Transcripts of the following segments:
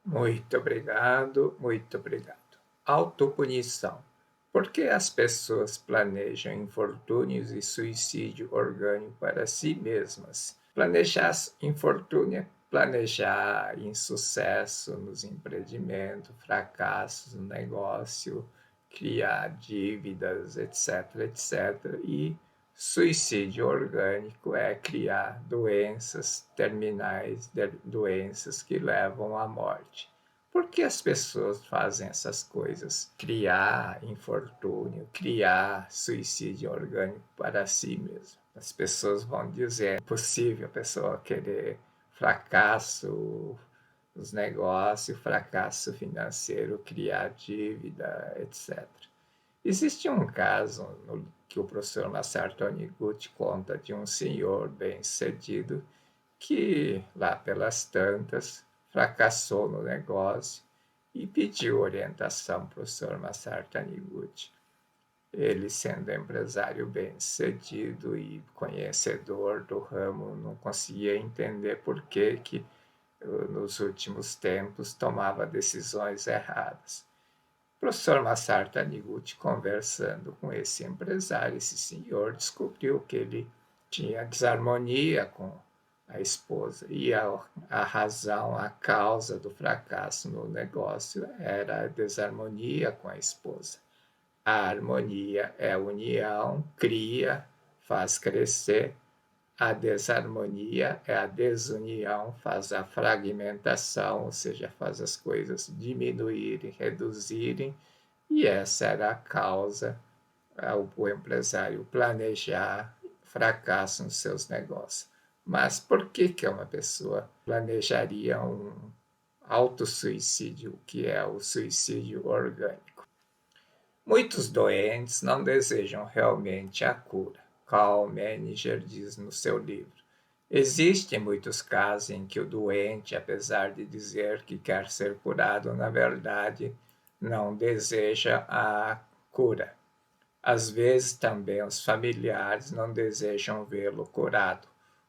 Muito obrigado, muito obrigado. Autopunição. Por que as pessoas planejam infortúnios e suicídio orgânico para si mesmas? Planejar infortúnio é planejar insucesso nos empreendimentos, fracassos no negócio, criar dívidas, etc, etc. E suicídio orgânico é criar doenças terminais, doenças que levam à morte. Por que as pessoas fazem essas coisas? Criar infortúnio, criar suicídio orgânico para si mesmo. As pessoas vão dizer, é possível a pessoa querer fracasso nos negócios, fracasso financeiro, criar dívida, etc. Existe um caso que o professor Massaro Taniguchi conta de um senhor bem-sucedido que, lá pelas tantas, fracassou no negócio e pediu orientação ao professor Massaro Taniguchi. Ele, sendo empresário bem-sucedido e conhecedor do ramo, não conseguia entender por que nos últimos tempos tomava decisões erradas. O professor Massaro Taniguchi, conversando com esse empresário, esse senhor, descobriu que ele tinha desarmonia com a esposa e a razão, a causa do fracasso no negócio era a desarmonia com a esposa. A harmonia é a união, cria, faz crescer. A desarmonia é a desunião, faz a fragmentação, ou seja, faz as coisas diminuírem, reduzirem, e essa era a causa ao empresário planejar fracasso nos seus negócios. Mas por que uma pessoa planejaria um autossuicídio, que é o suicídio orgânico? Muitos doentes não desejam realmente a cura. Carl Menninger diz no seu livro. Existem muitos casos em que o doente, apesar de dizer que quer ser curado, na verdade não deseja a cura. Às vezes também os familiares não desejam vê-lo curado.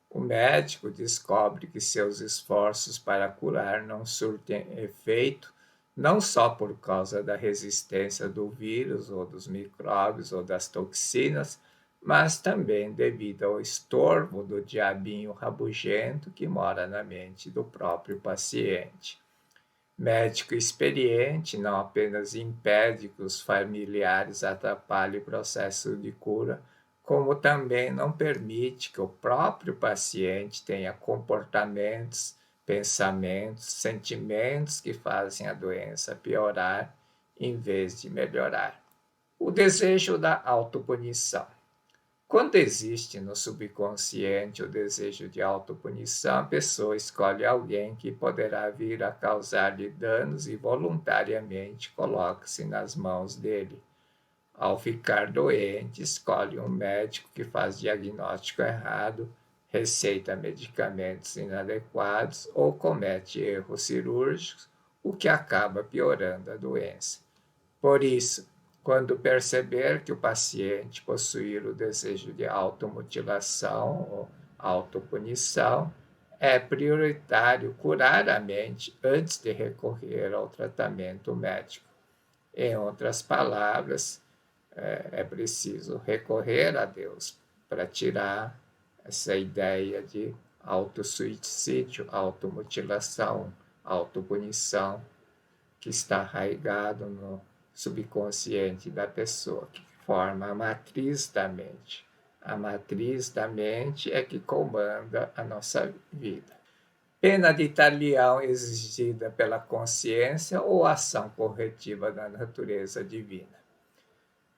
O médico descobre que seus esforços para curar não surtem efeito, não só por causa da resistência do vírus ou dos micróbios ou das toxinas, mas também devido ao estorvo do diabinho rabugento que mora na mente do próprio paciente. Médico experiente não apenas impede que os familiares atrapalhem o processo de cura, como também não permite que o próprio paciente tenha comportamentos, pensamentos, sentimentos que fazem a doença piorar em vez de melhorar. O desejo da autopunição. Quando existe no subconsciente o desejo de autopunição, a pessoa escolhe alguém que poderá vir a causar-lhe danos e voluntariamente coloca-se nas mãos dele. Ao ficar doente, escolhe um médico que faz diagnóstico errado, receita medicamentos inadequados ou comete erros cirúrgicos, o que acaba piorando a doença. Por isso, quando perceber que o paciente possuir o desejo de automutilação ou autopunição, é prioritário curar a mente antes de recorrer ao tratamento médico. Em outras palavras, é preciso recorrer a Deus para tirar essa ideia de autossuicídio, automutilação, autopunição, que está arraigado no subconsciente da pessoa, que forma a matriz da mente. A matriz da mente é que comanda a nossa vida. Pena de talião exigida pela consciência ou ação corretiva da natureza divina.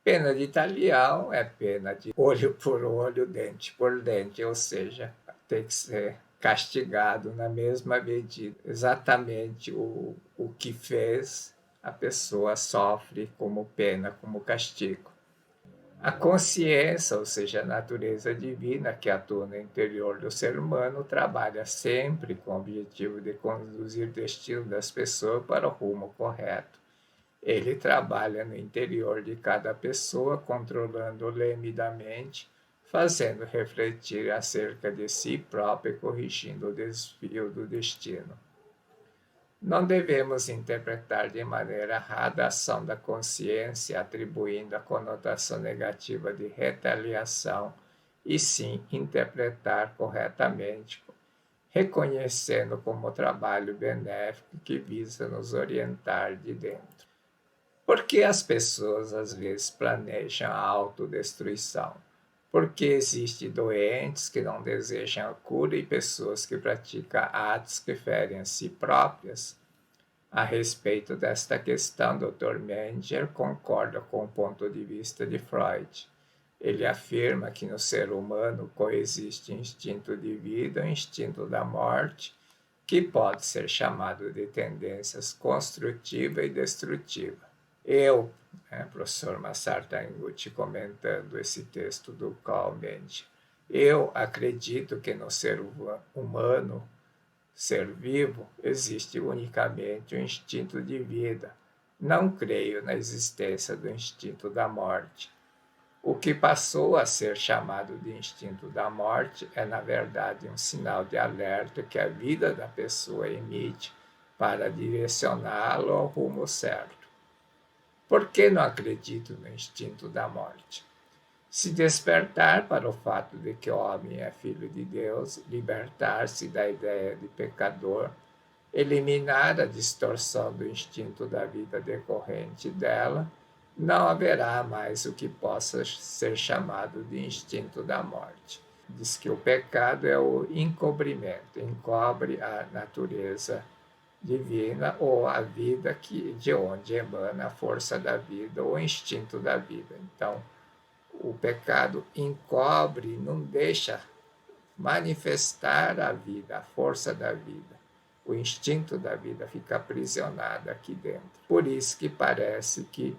Pena de talião é pena de olho por olho, dente por dente, ou seja, tem que ser castigado na mesma medida. Exatamente o que fez, a pessoa sofre como pena, como castigo. A consciência, ou seja, a natureza divina que atua no interior do ser humano, trabalha sempre com o objetivo de conduzir o destino das pessoas para o rumo correto. Ele trabalha no interior de cada pessoa, controlando o leme da mente, fazendo refletir acerca de si próprio e corrigindo o desvio do destino. Não devemos interpretar de maneira errada a ação da consciência, atribuindo a conotação negativa de retaliação, e sim interpretar corretamente, reconhecendo como trabalho benéfico que visa nos orientar de dentro. Por que as pessoas às vezes planejam a autodestruição? Porque existem doentes que não desejam a cura e pessoas que praticam atos que ferem a si próprias. A respeito desta questão, Dr. Menger concorda com o ponto de vista de Freud. Ele afirma que no ser humano coexiste instinto de vida e instinto da morte, que pode ser chamado de tendências construtiva e destrutiva. Eu, professor Massar Taniguchi, comentando esse texto do Carl Menger, eu acredito que no ser humano, ser vivo, existe unicamente o instinto de vida. Não creio na existência do instinto da morte. O que passou a ser chamado de instinto da morte é, na verdade, um sinal de alerta que a vida da pessoa emite para direcioná-lo ao rumo certo. Por que não acredito no instinto da morte? Se despertar para o fato de que o homem é filho de Deus, libertar-se da ideia de pecador, eliminar a distorção do instinto da vida decorrente dela, não haverá mais o que possa ser chamado de instinto da morte. Diz que o pecado é o encobrimento, encobre a natureza divina ou a vida de onde emana a força da vida ou o instinto da vida. Então, o pecado encobre, não deixa manifestar a vida, a força da vida. O instinto da vida fica aprisionado aqui dentro. Por isso que parece que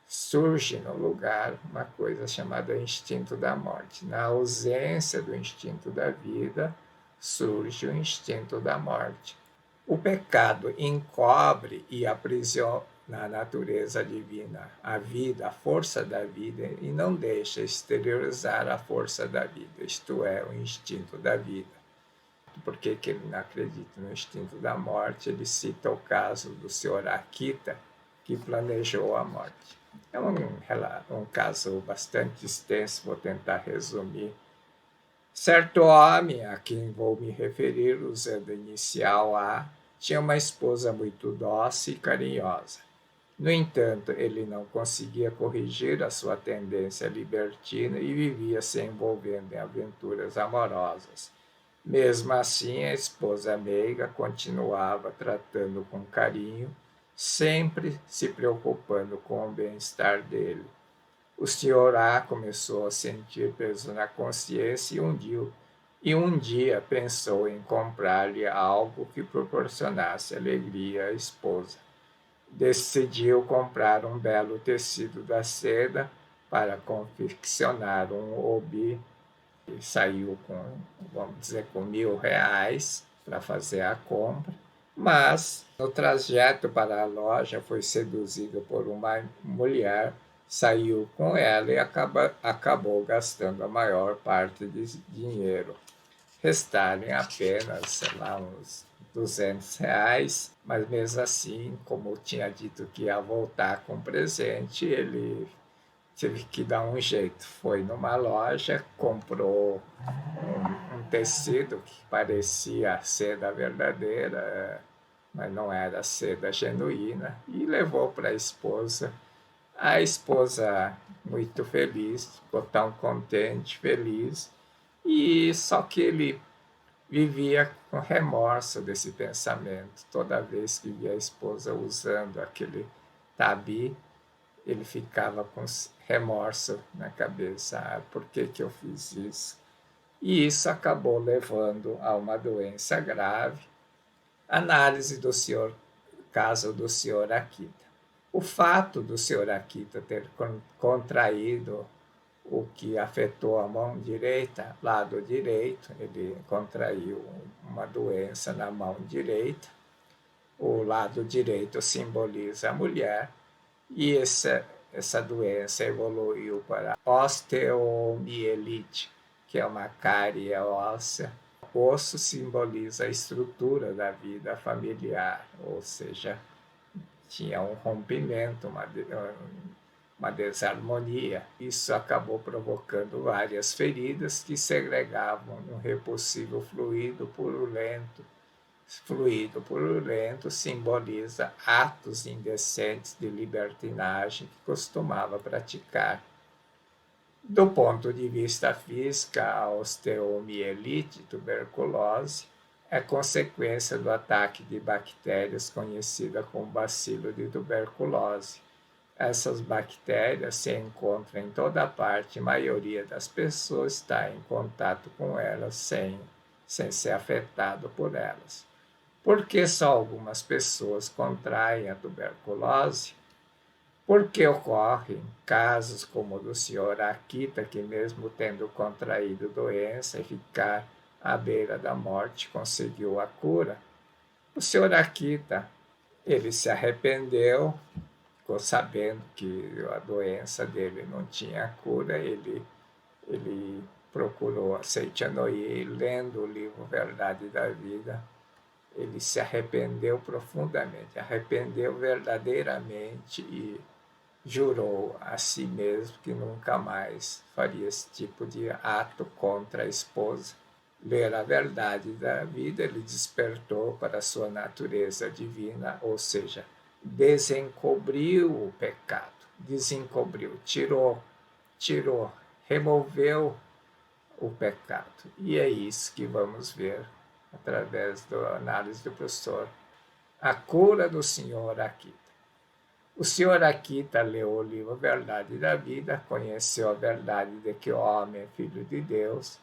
surge no lugar uma coisa chamada instinto da morte. Na ausência do instinto da vida, surge o instinto da morte. O pecado encobre e aprisiona a natureza divina, a vida, a força da vida, e não deixa exteriorizar a força da vida, isto é, o instinto da vida. Por que ele não acredita no instinto da morte? Ele cita o caso do senhor Akita, que planejou a morte. É um caso bastante extenso, vou tentar resumir. Certo homem, a quem vou me referir usando a inicial A, tinha uma esposa muito dócil e carinhosa. No entanto, ele não conseguia corrigir a sua tendência libertina e vivia se envolvendo em aventuras amorosas. Mesmo assim, a esposa meiga continuava tratando com carinho, sempre se preocupando com o bem-estar dele. O Sr. A começou a sentir peso na consciência e um dia pensou em comprar-lhe algo que proporcionasse alegria à esposa. Decidiu comprar um belo tecido da seda para confeccionar um obi. Saiu com, vamos dizer, com R$ 1.000 para fazer a compra, mas no trajeto para a loja foi seduzido por uma mulher, saiu com ela e acabou gastando a maior parte do dinheiro. Restarem apenas, sei lá, uns R$ 200, mas mesmo assim, como tinha dito que ia voltar com presente, ele tive que dar um jeito. Foi numa loja, comprou um tecido que parecia seda verdadeira, mas não era seda genuína, e levou para a esposa. A esposa, muito feliz, ficou tão contente, feliz, e só que ele vivia com remorso desse pensamento. Toda vez que via a esposa usando aquele tabi, ele ficava com remorso na cabeça. Por que eu fiz isso? E isso acabou levando a uma doença grave. Análise do caso do senhor Akita. O fato do senhor Akita ter contraído o que afetou a mão direita, lado direito, ele contraiu uma doença na mão direita. O lado direito simboliza a mulher, e essa doença evoluiu para osteomielite, que é uma cárie óssea, osso simboliza a estrutura da vida familiar, ou seja, tinha um rompimento, uma desarmonia. Isso acabou provocando várias feridas que segregavam um repulsivo fluido purulento. Fluido purulento simboliza atos indecentes de libertinagem que costumava praticar. Do ponto de vista físico, a osteomielite, tuberculose, é consequência do ataque de bactérias conhecida como bacilo de tuberculose. Essas bactérias se encontram em toda parte, a maioria das pessoas está em contato com elas sem ser afetado por elas. Por que só algumas pessoas contraem a tuberculose? Porque ocorrem casos como o do senhor Akita, que mesmo tendo contraído doença e ficar à beira da morte, conseguiu a cura. O senhor Akita, ele se arrependeu, ficou sabendo que a doença dele não tinha cura, ele procurou a Seichanoi, lendo o livro Verdade da Vida, ele se arrependeu profundamente, arrependeu verdadeiramente e jurou a si mesmo que nunca mais faria esse tipo de ato contra a esposa. Ler a verdade da vida, ele despertou para a sua natureza divina, ou seja, desencobriu o pecado, desencobriu, tirou, removeu o pecado. E é isso que vamos ver através da análise do professor. A cura do Senhor Akita. O Senhor Akita leu o livro Verdade da Vida, conheceu a verdade de que o homem é filho de Deus,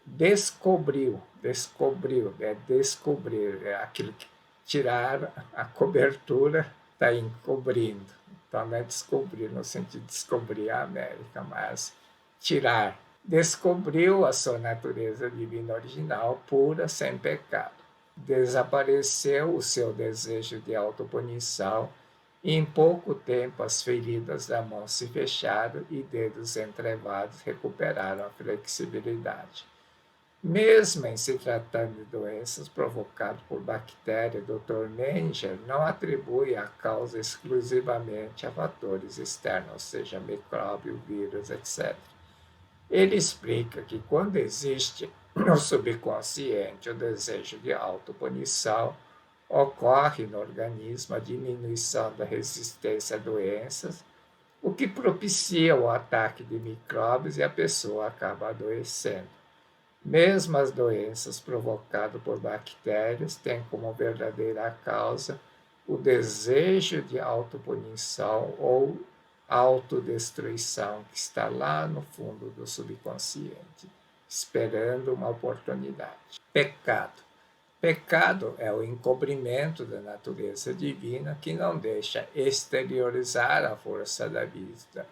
descobriu, é aquilo que tirar a cobertura está encobrindo. Então não é descobrir no sentido de descobrir a América, mas tirar. Descobriu a sua natureza divina original, pura, sem pecado. Desapareceu o seu desejo de autopunição e em pouco tempo as feridas da mão se fecharam e dedos entrevados recuperaram a flexibilidade. Mesmo em se tratando de doenças provocadas por bactérias, Dr. Menger não atribui a causa exclusivamente a fatores externos, ou seja, micróbio, vírus, etc. Ele explica que quando existe no subconsciente o desejo de autopunição, ocorre no organismo a diminuição da resistência a doenças, o que propicia o ataque de micróbios e a pessoa acaba adoecendo. Mesmo as doenças provocadas por bactérias têm como verdadeira causa o desejo de autopunição ou autodestruição que está lá no fundo do subconsciente, esperando uma oportunidade. Pecado. Pecado é o encobrimento da natureza divina que não deixa exteriorizar a força da vida,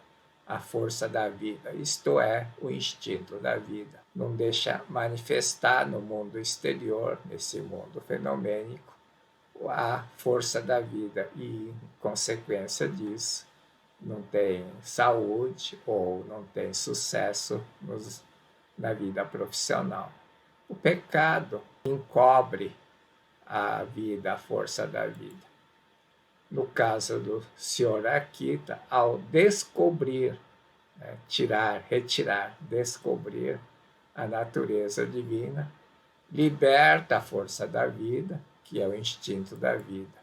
isto é, o instinto da vida. Não deixa manifestar no mundo exterior, nesse mundo fenomênico, a força da vida e, em consequência disso, não tem saúde ou não tem sucesso na vida profissional. O pecado encobre a vida, a força da vida. No caso do senhor Akita, ao descobrir, descobrir a natureza divina, liberta a força da vida, que é o instinto da vida.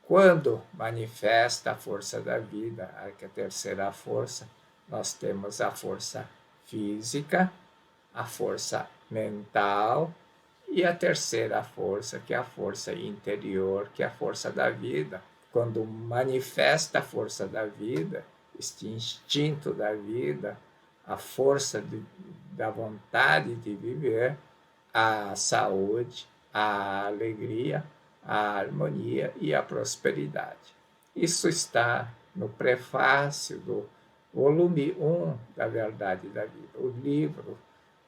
Quando manifesta a força da vida, que é a terceira força, nós temos a força física, a força mental e a terceira força, que é a força interior, que é a força da vida. Quando manifesta a força da vida, este instinto da vida, a força da vontade de viver, a saúde, a alegria, a harmonia e a prosperidade. Isso está no prefácio do volume 1 da Verdade da Vida. O livro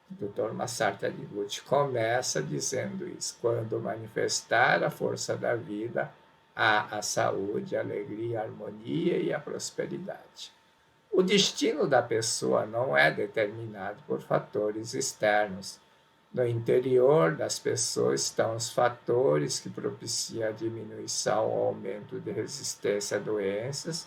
do Dr. Masaru Taniguchi começa dizendo isso: quando manifestar a força da vida, há a saúde, a alegria, a harmonia e a prosperidade. O destino da pessoa não é determinado por fatores externos, No interior das pessoas estão os fatores que propiciam a diminuição ou aumento de resistência a doenças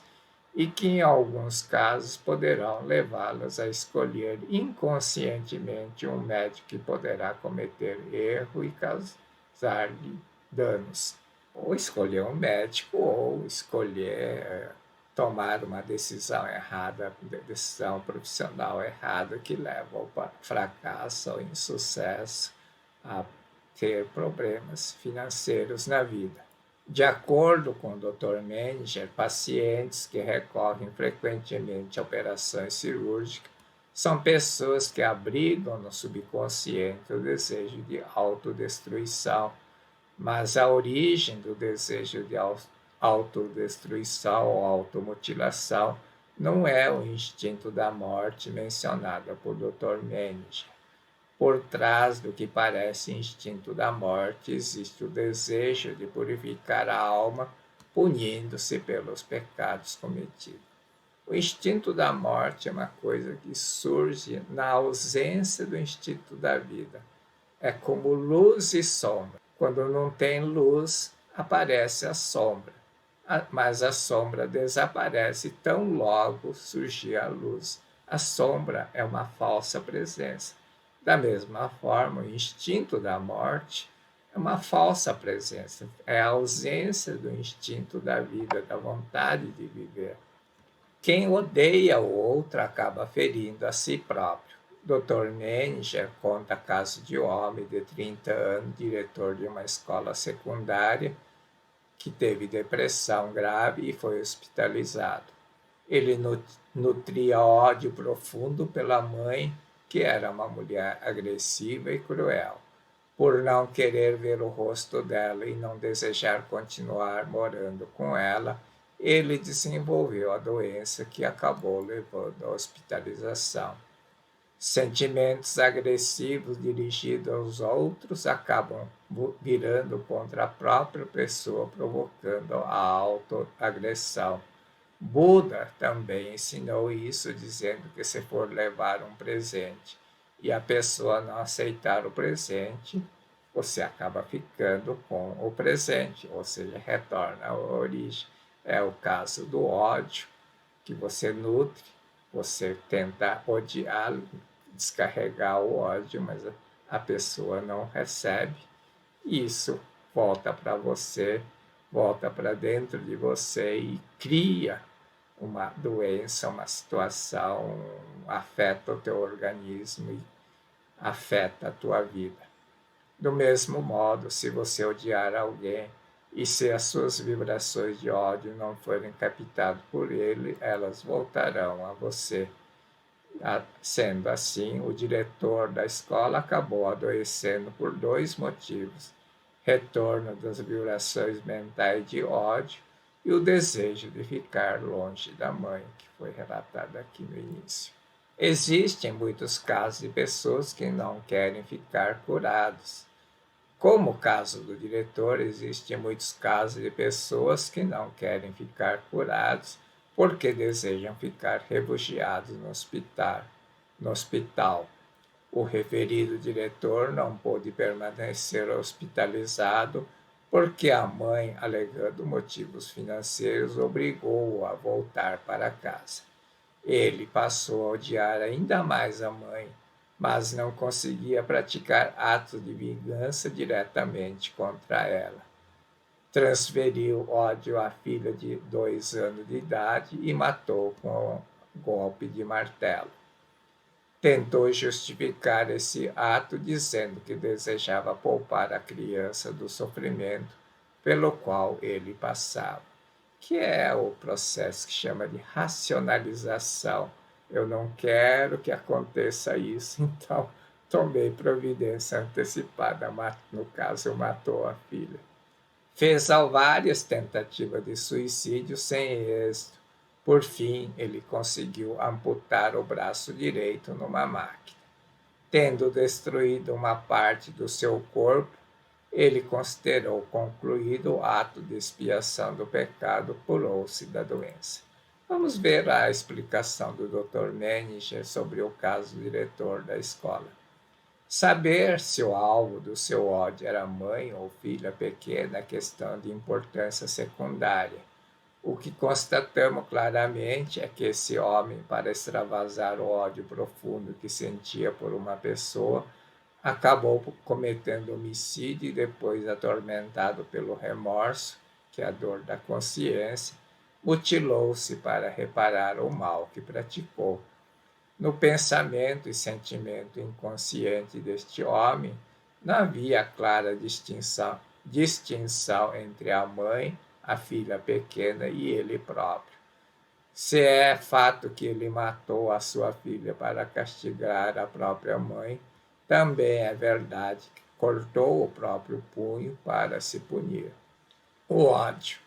e que, em alguns casos, poderão levá-las a escolher inconscientemente um médico que poderá cometer erro e causar-lhe danos. Ou escolher um médico, ou escolher tomar uma decisão errada, decisão profissional errada que leva ao fracasso ou insucesso, a ter problemas financeiros na vida. De acordo com o Dr. Menninger, pacientes que recorrem frequentemente a operações cirúrgicas são pessoas que abrigam no subconsciente o desejo de autodestruição, mas a origem do desejo de autodestruição ou automutilação não é o instinto da morte mencionado por Dr. Menninger. Por trás do que parece instinto da morte existe o desejo de purificar a alma, punindo-se pelos pecados cometidos. O instinto da morte é uma coisa que surge na ausência do instinto da vida. É como luz e sombra. Quando não tem luz, aparece a sombra, mas a sombra desaparece tão logo surgir a luz. A sombra é uma falsa presença. Da mesma forma, o instinto da morte é uma falsa presença, é a ausência do instinto da vida, da vontade de viver. Quem odeia o outro acaba ferindo a si próprio. Dr. Menninger conta caso de um homem de 30 anos, diretor de uma escola secundária, que teve depressão grave e foi hospitalizado. Ele nutria ódio profundo pela mãe, que era uma mulher agressiva e cruel. Por não querer ver o rosto dela e não desejar continuar morando com ela, ele desenvolveu a doença que acabou levando à hospitalização. Sentimentos agressivos dirigidos aos outros acabam virando contra a própria pessoa, provocando a autoagressão. Buda também ensinou isso, dizendo que se for levar um presente e a pessoa não aceitar o presente, você acaba ficando com o presente, ou seja, retorna à origem. É o caso do ódio, que você nutre, você tenta odiar, descarregar o ódio, mas a pessoa não recebe, e isso volta para você, volta para dentro de você e cria uma doença, uma situação, afeta o teu organismo e afeta a tua vida. Do mesmo modo, se você odiar alguém e se as suas vibrações de ódio não forem captadas por ele, elas voltarão a você. Sendo assim, o diretor da escola acabou adoecendo por 2 motivos: retorno das vibrações mentais de ódio e o desejo de ficar longe da mãe, que foi relatado aqui no início. Existem muitos casos de pessoas que não querem ficar curados. Como o caso do diretor, existem muitos casos de pessoas que não querem ficar curados porque desejam ficar refugiados no hospital. O referido diretor não pôde permanecer hospitalizado porque a mãe, alegando motivos financeiros, obrigou-o a voltar para casa. Ele passou a odiar ainda mais a mãe, mas não conseguia praticar atos de vingança diretamente contra ela. Transferiu ódio à filha de 2 anos de idade e matou com um golpe de martelo. Tentou justificar esse ato dizendo que desejava poupar a criança do sofrimento pelo qual ele passava, que é o processo que chama de racionalização. Eu não quero que aconteça isso, então tomei providência antecipada, no caso matou a filha. Fez várias tentativas de suicídio sem êxito. Por fim, ele conseguiu amputar o braço direito numa máquina. Tendo destruído uma parte do seu corpo, ele considerou concluído o ato de expiação do pecado, curou-se da doença. Vamos ver a explicação do Dr. Menninger sobre o caso do diretor da escola. Saber se o alvo do seu ódio era mãe ou filha pequena é questão de importância secundária. O que constatamos claramente é que esse homem, para extravasar o ódio profundo que sentia por uma pessoa, acabou cometendo homicídio e depois, atormentado pelo remorso, que é a dor da consciência, mutilou-se para reparar o mal que praticou. No pensamento e sentimento inconsciente deste homem, não havia clara distinção entre a mãe, a filha pequena e ele próprio. Se é fato que ele matou a sua filha para castigar a própria mãe, também é verdade que cortou o próprio punho para se punir. O ódio.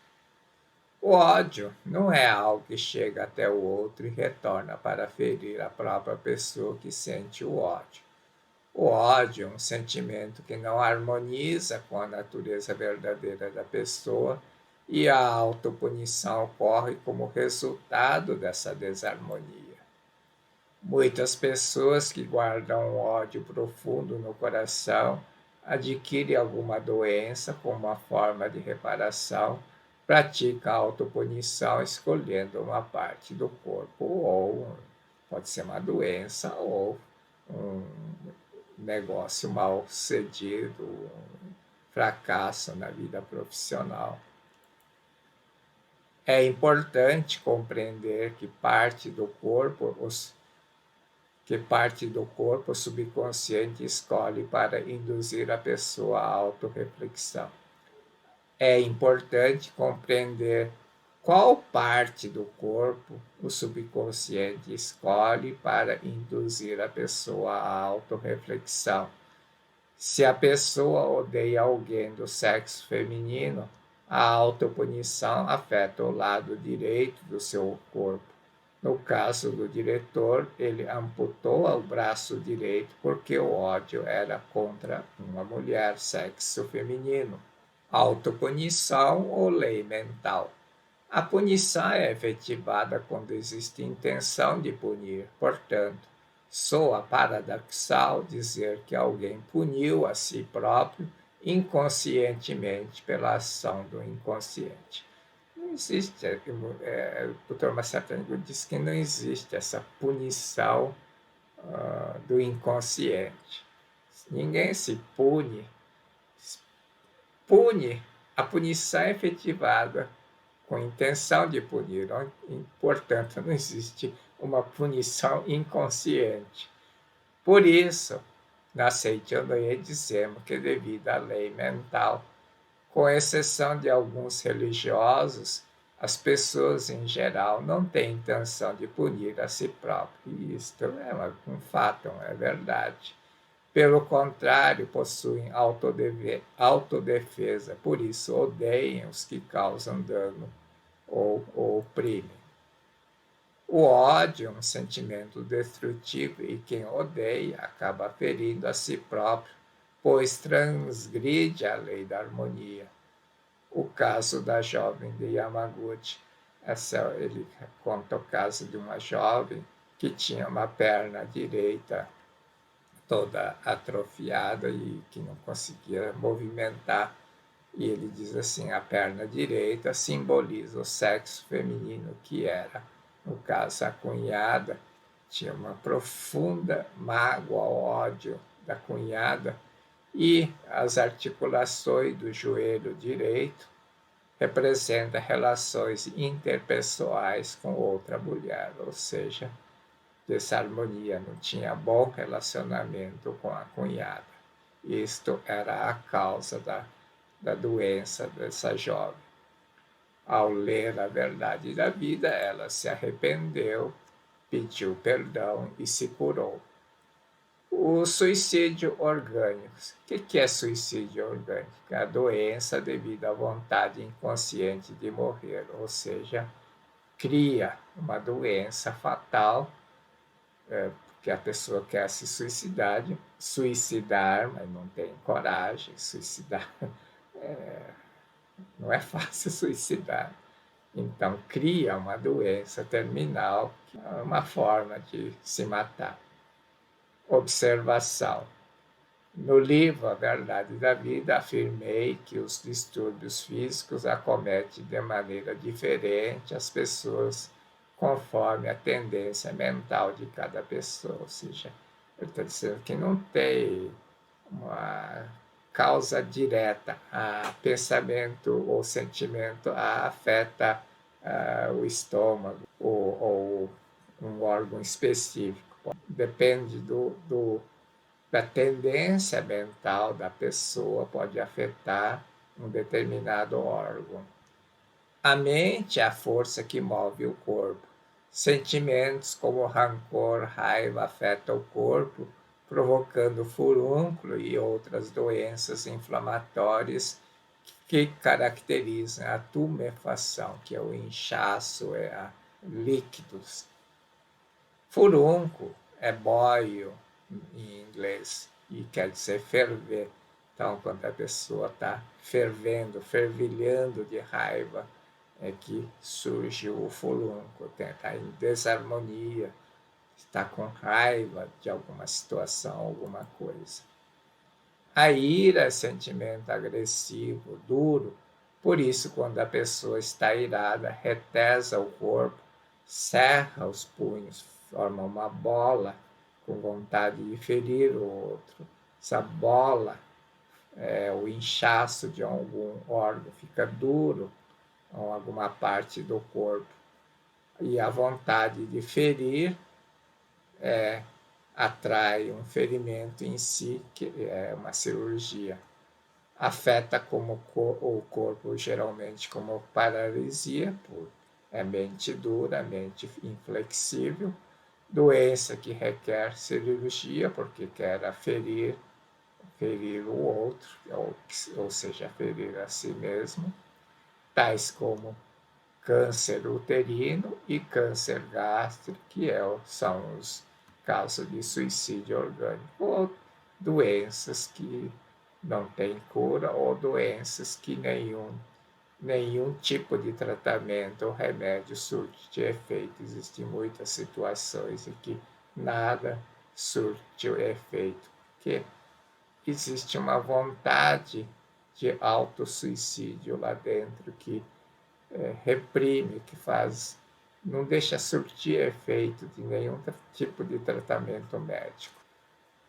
O ódio não é algo que chega até o outro e retorna para ferir a própria pessoa que sente o ódio. O ódio é um sentimento que não harmoniza com a natureza verdadeira da pessoa e a autopunição ocorre como resultado dessa desarmonia. Muitas pessoas que guardam um ódio profundo no coração adquirem alguma doença como uma forma de reparação, praticam a autopunição escolhendo uma parte do corpo, ou pode ser uma doença ou um negócio mal sucedido, um fracasso na vida profissional. É importante compreender que parte do corpo subconsciente escolhe para induzir a pessoa à autorreflexão. É importante compreender qual parte do corpo o subconsciente escolhe para induzir a pessoa à autorreflexão. Se a pessoa odeia alguém do sexo feminino, a autopunição afeta o lado direito do seu corpo. No caso do diretor, ele amputou o braço direito porque o ódio era contra uma mulher, sexo feminino. Autopunição ou lei mental. A punição é efetivada quando existe intenção de punir, portanto, soa paradoxal dizer que alguém puniu a si próprio inconscientemente pela ação do inconsciente. Não existe, o Dr. Massatanigo diz que não existe essa punição do inconsciente. Ninguém se pune. A punição é efetivada com intenção de punir, portanto, não existe uma punição inconsciente. Por isso, na Seitianoye dizemos que devido à lei mental, com exceção de alguns religiosos, as pessoas em geral não têm intenção de punir a si próprias. E isto é um fato, é verdade. Pelo contrário, possuem autodefesa, por isso odeiam os que causam dano ou oprimem. O ódio é um sentimento destrutivo e quem odeia acaba ferindo a si próprio, pois transgride a lei da harmonia. O caso da jovem de Yamaguchi. Ele conta o caso de uma jovem que tinha uma perna direita toda atrofiada e que não conseguia movimentar. E ele diz assim, a perna direita simboliza o sexo feminino que era. No caso, a cunhada tinha uma profunda mágoa, ódio da cunhada, e as articulações do joelho direito representam relações interpessoais com outra mulher, ou seja, desarmonia, não tinha bom relacionamento com a cunhada. Isto era a causa da doença dessa jovem. Ao ler a verdade da vida, ela se arrependeu, pediu perdão e se curou. O suicídio orgânico. O que é suicídio orgânico? É a doença devido à vontade inconsciente de morrer, ou seja, cria uma doença fatal, porque a pessoa quer se suicidar, mas não tem coragem, suicidar. Não é fácil suicidar. Então, cria uma doença terminal, que é uma forma de se matar. Observação. No livro A Verdade da Vida, afirmei que os distúrbios físicos acometem de maneira diferente as pessoas conforme a tendência mental de cada pessoa. Ou seja, ele está dizendo que não tem uma causa direta. A pensamento ou sentimento afeta o estômago ou um órgão específico. Depende da tendência mental da pessoa, pode afetar um determinado órgão. A mente é a força que move o corpo. Sentimentos como rancor, raiva afetam o corpo, provocando furúnculo e outras doenças inflamatórias que caracterizam a tumefação, que é o inchaço, é a líquidos. Furúnculo é boil em inglês e quer dizer ferver. Então, quando a pessoa está fervendo, fervilhando de raiva, é que surge o furúnculo, está em desarmonia, está com raiva de alguma situação, alguma coisa. A ira é sentimento agressivo, duro, por isso, quando a pessoa está irada, retesa o corpo, cerra os punhos, forma uma bola com vontade de ferir o outro. Essa bola, o inchaço de algum órgão fica duro, ou alguma parte do corpo. E a vontade de ferir atrai um ferimento em si, que é uma cirurgia. Afeta como o corpo geralmente como paralisia, é mente dura, mente inflexível, doença que requer cirurgia porque quer ferir o outro, ou seja, ferir a si mesmo, tais como câncer uterino e câncer gástrico, que são os casos de suicídio orgânico, ou doenças que não têm cura, ou doenças que nenhum tipo de tratamento ou remédio surte efeito. Existem muitas situações em que nada surte o efeito, porque existe uma vontade de autossuicídio lá dentro que reprime, que não deixa surtir efeito de nenhum tipo de tratamento médico.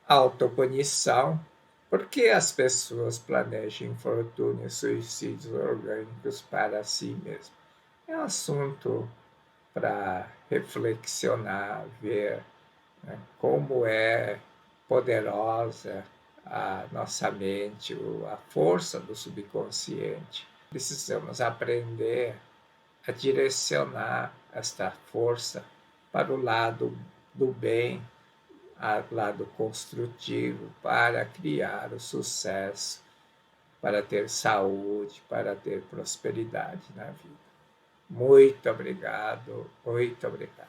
Autopunição. Por que as pessoas planejam infortúnios, suicídios orgânicos para si mesmas? É um assunto para reflexionar, ver, né, como é poderosa a nossa mente, a força do subconsciente. Precisamos aprender a direcionar esta força para o lado do bem, lado construtivo, para criar o sucesso, para ter saúde, para ter prosperidade na vida. Muito obrigado, muito obrigado.